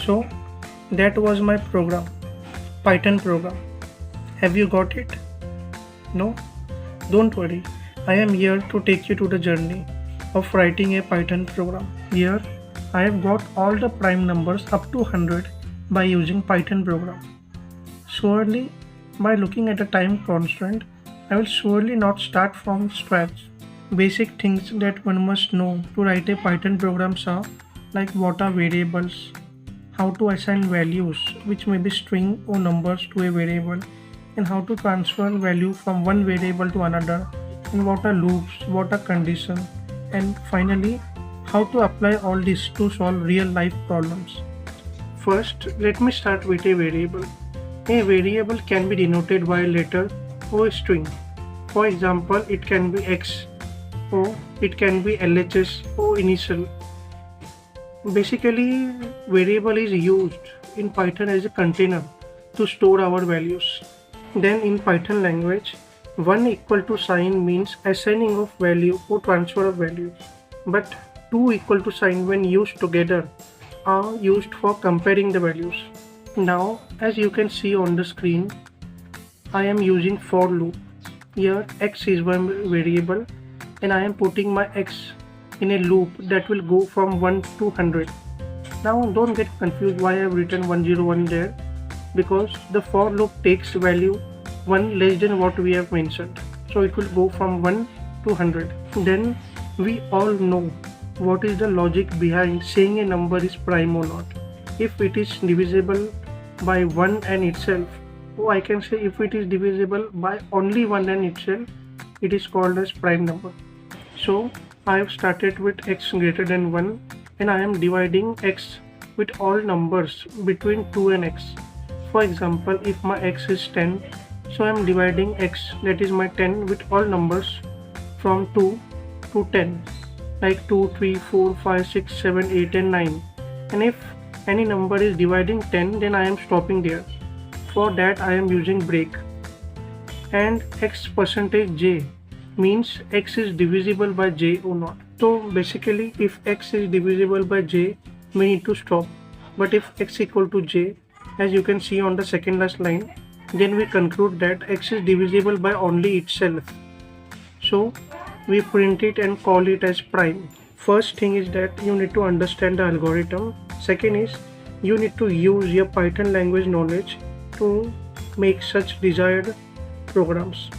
So that was my program, Python program. Have you got it? No? Don't worry. I am here to take you to the journey of writing a Python program. Here I have got all the prime numbers up to 100 by using Python program. Surely by looking at a time constant, I will surely not start from scratch. Basic things that one must know to write a Python program are like what are variables, how to assign values which may be string or numbers to a variable, and how to transfer value from one variable to another, and what are loops, what are conditions, and finally how to apply all this to solve real life problems. First, let me start with a variable. A variable can be denoted by a letter or a string. For example, it can be X or it can be LHS or initial. Basically, variable is used in Python as a container to store our values. Then in Python language, 1 equal to sign means assigning of value or transfer of values. But 2 equal to sign when used together are used for comparing the values. Now, as you can see on the screen, I am using for loop. Here X is one variable and I am putting my X in a loop that will go from 1 to 100. Now don't get confused why I have written 101 there, because the for loop takes value 1 less than what we have mentioned. So it will go from 1 to 100. Then we all know what is the logic behind saying a number is prime or not. If it is divisible by 1 and itself, or I can say if it is divisible by only 1 and itself, it is called as prime number. So I have started with x greater than 1 and I am dividing x with all numbers between 2 and x. For example, if my x is 10, so I am dividing x, that is my 10, with all numbers from 2 to 10, like 2, 3, 4, 5, 6, 7, 8 and 9. And if any number is dividing 10, then I am stopping there. For that I am using break. And x percentage j means x is divisible by j or not. So basically if x is divisible by j, we need to stop. But if x equal to j, as you can see on the second last line, then we conclude that x is divisible by only itself. So we print it and call it as prime. First thing is that you need to understand the algorithm. Second is you need to use your Python language knowledge to make such desired programs.